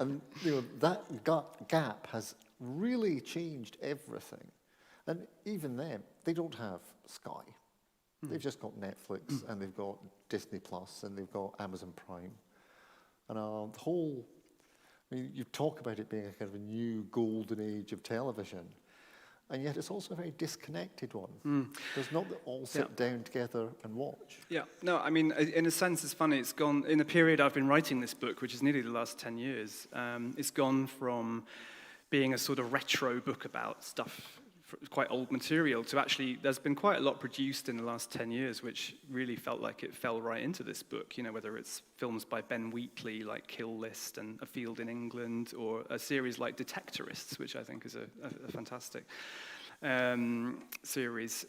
And that gap has really changed everything. And even them, they don't have Sky. They've just got Netflix, and they've got Disney Plus, and they've got Amazon Prime. And the whole, you talk about it being a kind of a new golden age of television, and yet it's also a very disconnected one. There's not that all sit down together and watch.
Yeah, no, in a sense, it's funny. It's gone, in the period I've been writing this book, which is nearly the last 10 years, it's gone from being a sort of retro book about stuff, quite old material, to actually, there's been quite a lot produced in the last 10 years, which really felt like it fell right into this book, whether it's films by Ben Wheatley, like Kill List and A Field in England, or a series like Detectorists, which I think is a fantastic series,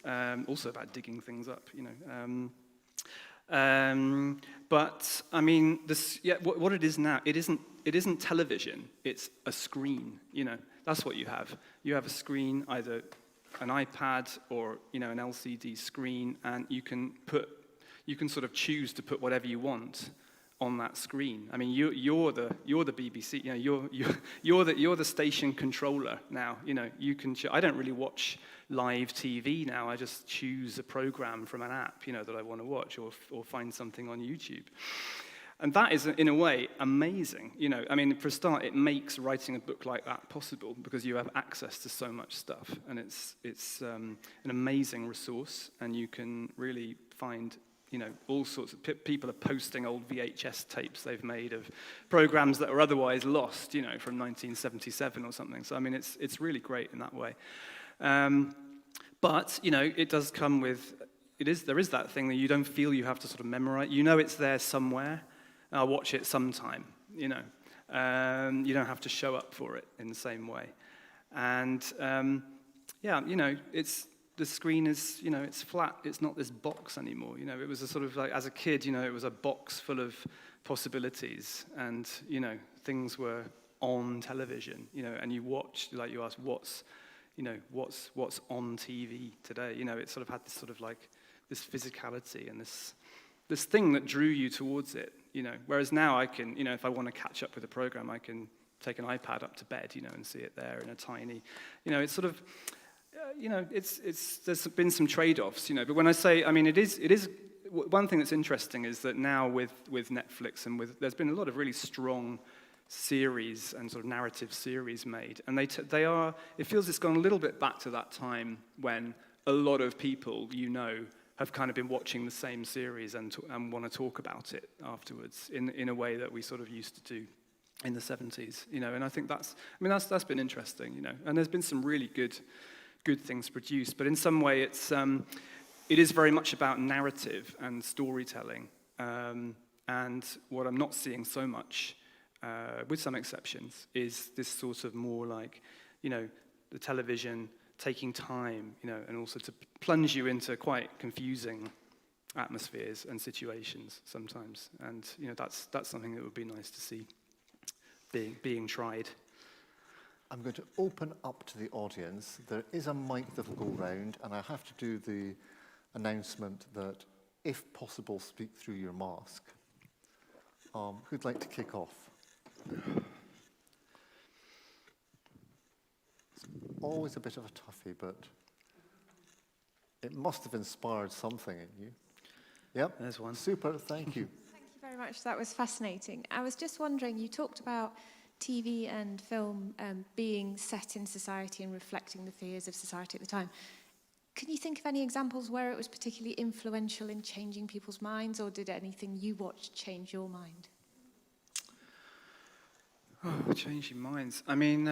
also about digging things up, But what it is now, it isn't television. It's a screen. That's what you have. You have a screen, either an iPad or an LCD screen, and you can sort of choose to put whatever you want on that screen. You're the BBC. You're the station controller now. You can. I don't really watch live TV now. I just choose a program from an app, that I want to watch, or find something on YouTube. And that is, in a way, amazing. For a start, it makes writing a book like that possible, because you have access to so much stuff, and it's an amazing resource, and you can really find all sorts of people are posting old VHS tapes they've made of programs that are otherwise lost, from 1977 or something. So, I mean, it's really great in that way. But, it does come with, there is that thing that you don't feel you have to sort of memorize. It's there somewhere. I'll watch it sometime, you don't have to show up for it in the same way. And, the screen is, it's flat. It's not this box anymore. It was a sort of like, as a kid, it was a box full of possibilities. And, things were on television, and you watched, like you asked, what's on TV today? It sort of had this sort of like, this physicality and this thing that drew you towards it, Whereas now I can, if I want to catch up with a program, I can take an iPad up to bed, and see it there in a tiny, it's sort of, there's been some trade-offs, but when I say, I mean, it is, one thing that's interesting is that now with Netflix and there's been a lot of really strong series and sort of narrative series made, and they are, it feels it's gone a little bit back to that time when a lot of people, have kind of been watching the same series and want to talk about it afterwards in a way that we sort of used to do in the 70s, and I think that's been interesting, and there's been some really good things produced, but in some way it is very much about narrative and storytelling, and what I'm not seeing so much, with some exceptions, is this sort of more like, the television taking time, and also to plunge you into quite confusing atmospheres and situations sometimes, and that's something that would be nice to see being tried.
I'm going to open up to the audience. There is a mic that will go round, and I have to do the announcement that, if possible, speak through your mask. Who'd like to kick off? It's always a bit of a toughie, but it must have inspired something in you. Yep,
there's one.
Super, thank you.
Thank you very much. That was fascinating. I was just wondering, you talked about TV and film being set in society and reflecting the fears of society at the time. Can you think of any examples where it was particularly influential in changing people's minds, or did anything you watched change your mind?
Oh, changing minds. I mean,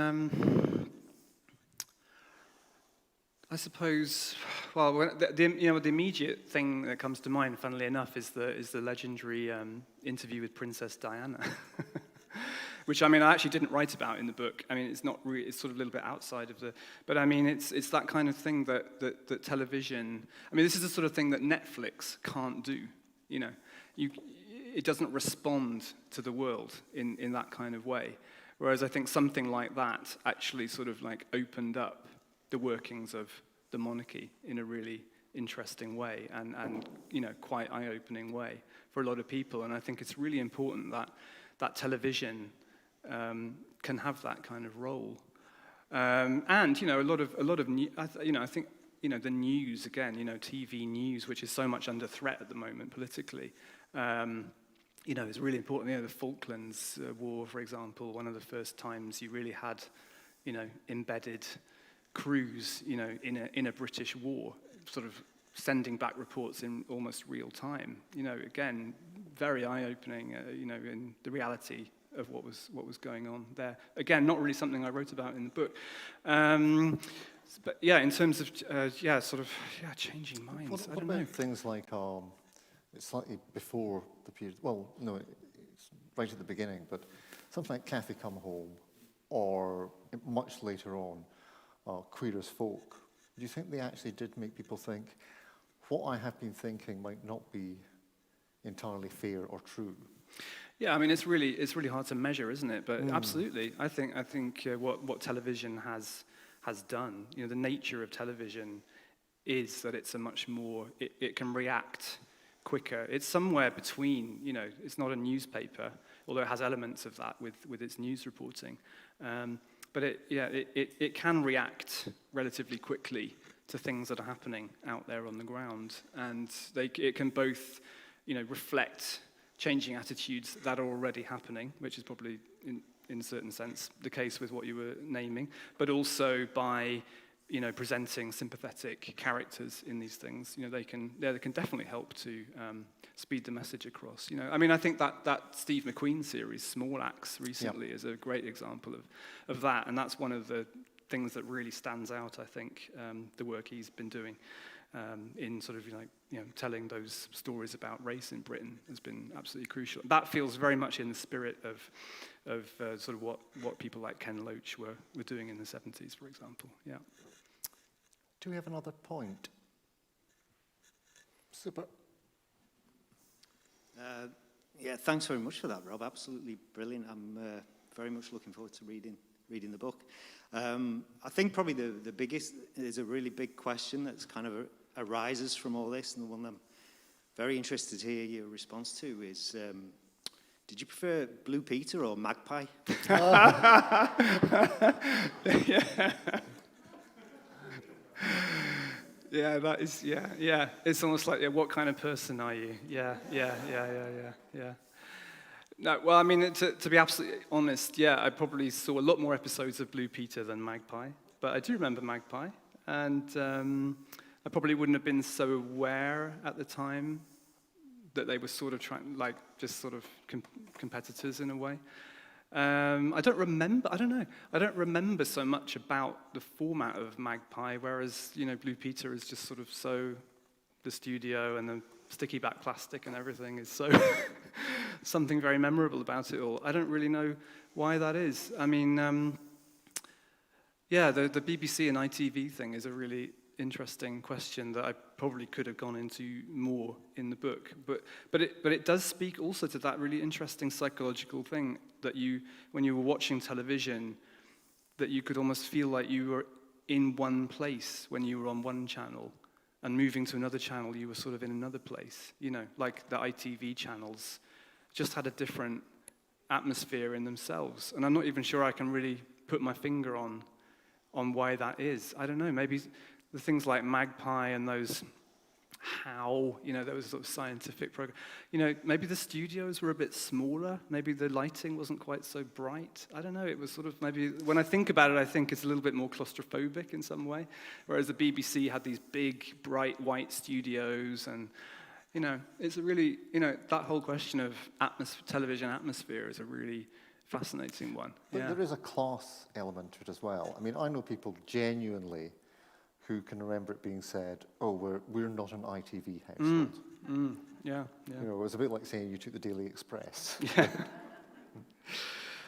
I suppose. Well, the immediate thing that comes to mind, funnily enough, is the legendary interview with Princess Diana, which I actually didn't write about in the book. It's not really. It's sort of a little bit outside of the. But it's that kind of thing that television. This is the sort of thing that Netflix can't do. It doesn't respond to the world in that kind of way. Whereas I think something like that actually sort of like opened up the workings of the monarchy in a really interesting way and quite eye-opening way for a lot of people. And I think it's really important that television can have that kind of role. And a lot of I think the news again, TV news, which is so much under threat at the moment politically. Is really important. The Falklands War, for example, one of the first times you really had, embedded crews, in a British war, sort of sending back reports in almost real time. Again, very eye-opening. In the reality of what was going on there. Again, not really something I wrote about in the book. But yeah, in terms of changing minds.
What about things like it's slightly before the period? Well, no, it's right at the beginning. But something like Cathy Come Home, or much later on, Queer as Folk. Do you think they actually did make people think what I have been thinking might not be entirely fair or true?
Yeah, it's really hard to measure, isn't it? But absolutely, I think what television has done, the nature of television is that it's a much more, it can react quicker. It's somewhere between, it's not a newspaper, although it has elements of that with its news reporting. But it can react relatively quickly to things that are happening out there on the ground, and it can both, reflect changing attitudes that are already happening, which is probably in a certain sense the case with what you were naming, but also by presenting sympathetic characters in these things, they can definitely help to speed the message across. I think that Steve McQueen series, Small Axe, recently is a great example of that, and that's one of the things that really stands out, I think, the work he's been doing in sort of, telling those stories about race in Britain has been absolutely crucial. That feels very much in the spirit of sort of what people like Ken Loach were doing in the 70s, for example. Yeah.
Do we have another point? Super.
Yeah, thanks very much for that, Rob. Absolutely brilliant. I'm very much looking forward to reading the book. I think probably the biggest is a really big question that's kind of arises from all this, and the one I'm very interested to hear your response to is, did you prefer Blue Peter or Magpie?
Yeah. Yeah, that is, yeah. It's almost like, what kind of person are you? Yeah. No, well, to be absolutely honest, I probably saw a lot more episodes of Blue Peter than Magpie, but I do remember Magpie, and I probably wouldn't have been so aware at the time that they were sort of trying, like, just sort of competitors in a way. I don't remember so much about the format of Magpie, whereas, Blue Peter is just sort of so, the studio and the sticky back plastic and everything is so something very memorable about it all. I don't really know why that is. The BBC and ITV thing is a really interesting question that I probably could have gone into more in the book, but it does speak also to that really interesting psychological thing that when you were watching television, that you could almost feel like you were in one place when you were on one channel, and moving to another channel, you were sort of in another place. Like the ITV channels just had a different atmosphere in themselves, and I'm not even sure I can really put my finger on why that is. I don't know, maybe the things like Magpie and those there was sort of scientific program. Maybe the studios were a bit smaller. Maybe the lighting wasn't quite so bright. I don't know. It was sort of maybe, when I think about it, I think it's a little bit more claustrophobic in some way. Whereas the BBC had these big, bright, white studios, and it's a really, that whole question of television atmosphere is a really fascinating one.
But there is a class element to it as well. I know people genuinely who can remember it being said, "Oh, we're not an ITV household."
Yeah.
It was a bit like saying you took the Daily Express.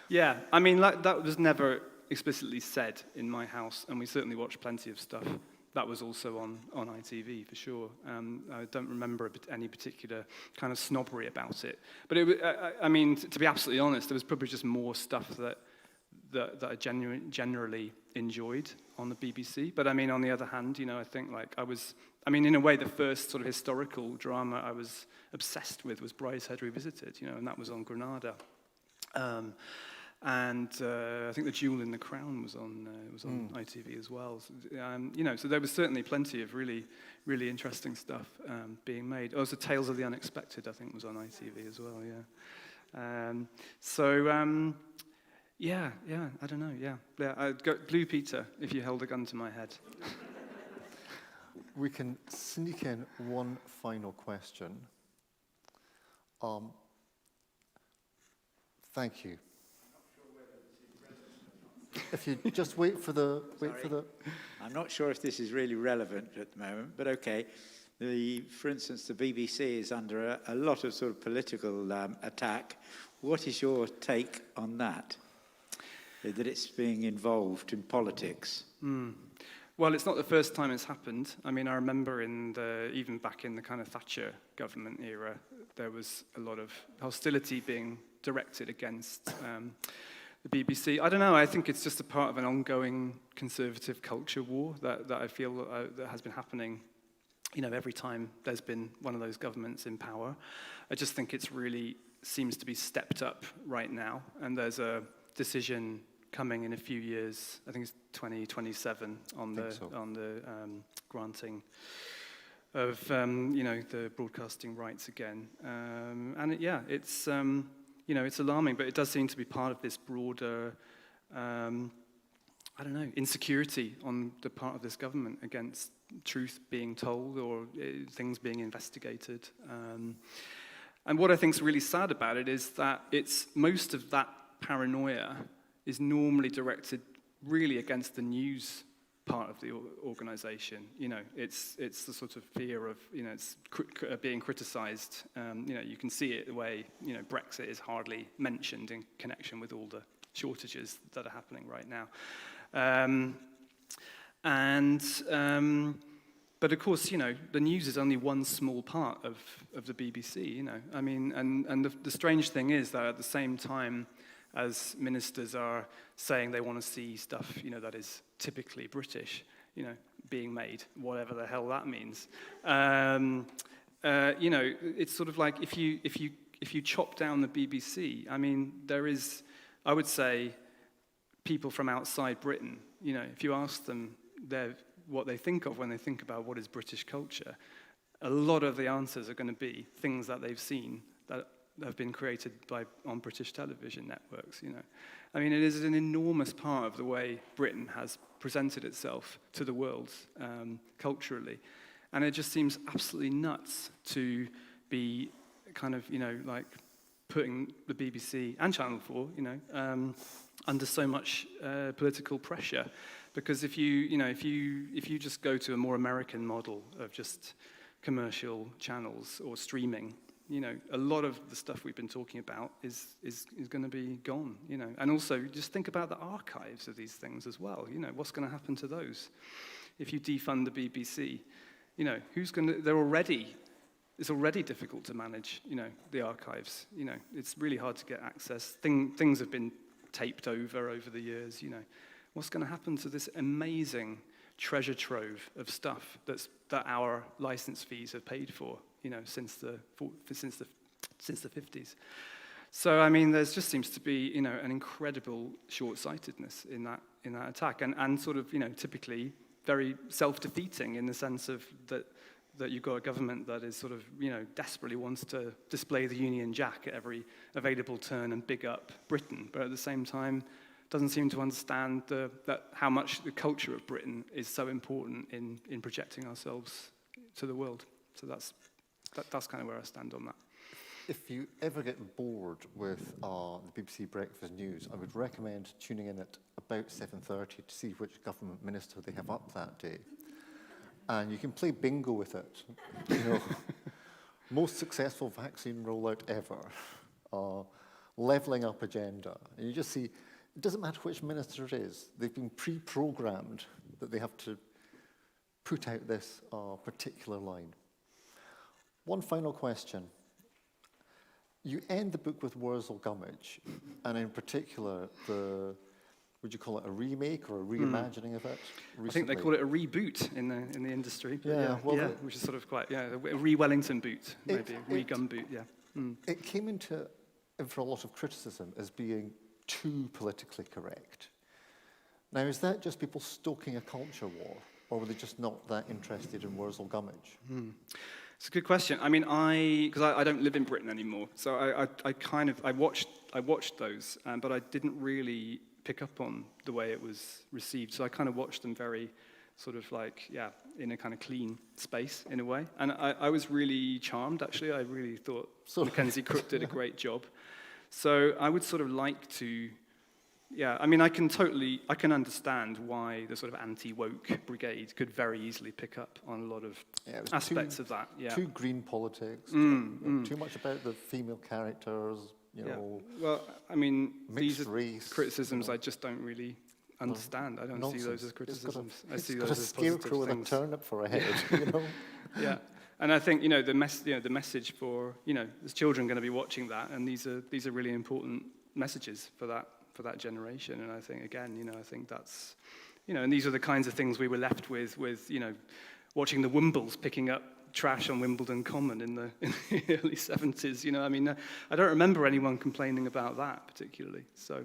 Yeah. That was never explicitly said in my house, and we certainly watched plenty of stuff that was also on ITV for sure. I don't remember any particular kind of snobbery about it, but to be absolutely honest, there was probably just more stuff that I generally enjoyed on the BBC. But on the other hand, I think in a way, the first sort of historical drama I was obsessed with was Brideshead Revisited, and that was on Granada. And I think The Jewel in the Crown was on ITV as well. So there was certainly plenty of really, really interesting stuff being made. Also, Tales of the Unexpected, I think, was on ITV as well. Yeah, I don't know, yeah. I'd go Blue Peter if you held a gun to my head.
We can sneak in one final question. Thank you. If you just wait for the.
I'm not sure if this is really relevant at the moment, but okay. For instance, the BBC is under a lot of sort of political attack. What is your take on that? That it's being involved in politics?
Well, it's not the first time it's happened. I remember even back in the kind of Thatcher government era, there was a lot of hostility being directed against the BBC. I don't know, I think it's just a part of an ongoing conservative culture war that I feel that has been happening, every time there's been one of those governments in power. I just think it's really seems to be stepped up right now, and there's a decision coming in a few years. I think it's 2027 on the granting of the broadcasting rights again. It's it's alarming, but it does seem to be part of this broader I don't know, insecurity on the part of this government against truth being told or things being investigated. And what I think is really sad about it is that most of that paranoia is normally directed really against the news part of the organization. It's the sort of fear of, it's being criticized. You can see it the way, Brexit is hardly mentioned in connection with all the shortages that are happening right now. But of course, the news is only one small part of the BBC, I mean, and the strange thing is that at the same time as ministers are saying they want to see stuff, that is typically British, being made, whatever the hell that means. It's sort of like if you chop down the BBC, I mean, there is, I would say, people from outside Britain, if you ask them what they think of when they think about what is British culture, a lot of the answers are going to be things that they've seen that have been created on British television networks, I mean, it is an enormous part of the way Britain has presented itself to the world culturally. And it just seems absolutely nuts to be kind of, like putting the BBC and Channel 4, under so much political pressure. Because if you just go to a more American model of just commercial channels or streaming, a lot of the stuff we've been talking about is going to be gone, And also, just think about the archives of these things as well. What's going to happen to those if you defund the BBC? Who's going to? It's already difficult to manage, the archives. It's really hard to get access. Things have been taped over the years. What's going to happen to this amazing treasure trove of stuff that our license fees have paid for, since the 50s. So I mean, there just seems to be, an incredible short-sightedness in that attack, and sort of, typically very self-defeating in the sense of that you've got a government that is sort of, desperately wants to display the Union Jack at every available turn and big up Britain, but at the same time doesn't seem to understand how much the culture of Britain is so important in projecting ourselves to the world. So that's kind of where I stand on that.
If you ever get bored with the BBC Breakfast News, I would recommend tuning in at about 7:30 to see which government minister they have up that day. And you can play bingo with it. Most successful vaccine rollout ever, levelling up agenda. And you just see, it doesn't matter which minister it is, they've been pre-programmed that they have to put out this particular line. One final question. You end the book with Wurzel Gummidge, and in particular, would you call it a remake or a reimagining of it? Recently?
I think they call it a reboot in the industry.
Yeah,
which is sort of quite, a re-Wellington boot, maybe, a re-gun boot, yeah.
It came in for a lot of criticism as being too politically correct. Now, is that just people stoking a culture war, or were they just not that interested in Wurzel Gummidge?
It's a good question. I mean, because I don't live in Britain anymore, so I watched those, but I didn't really pick up on the way it was received. So I kind of watched them very sort of like, in a kind of clean space in a way. And I was really charmed, actually. I really thought Mackenzie Crook did a great job. So I would sort of like to, I mean, I can understand why the sort of anti-woke brigade could very easily pick up on a lot of aspects of that. Yeah.
Too green politics, too much about the female characters,
Well, I mean, these are
race,
criticisms I just don't really understand. I don't see those as criticisms. I see
got
those
a
as positive
scarecrow with a
things.
turnip for a head,
Yeah, and I think the message for there's children going to be watching that, and these are really important messages for that generation. And I think again, I think that's and these are the kinds of things we were left with watching the Wimbles picking up trash on Wimbledon Common in the early 70s. I mean, I don't remember anyone complaining about that particularly. So,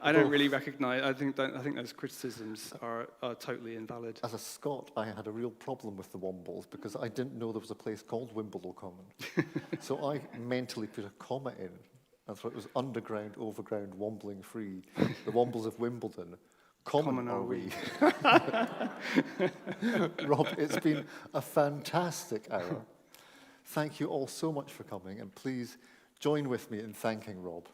I don't really recognise. I think those criticisms are totally invalid.
As a Scot, I had a real problem with the Wombles because I didn't know there was a place called Wimbledon Common. So I mentally put a comma in. I thought it was underground, overground, wombling free. The Wombles of Wimbledon, Common are we? Rob, it's been a fantastic hour. Thank you all so much for coming, and please join with me in thanking Rob.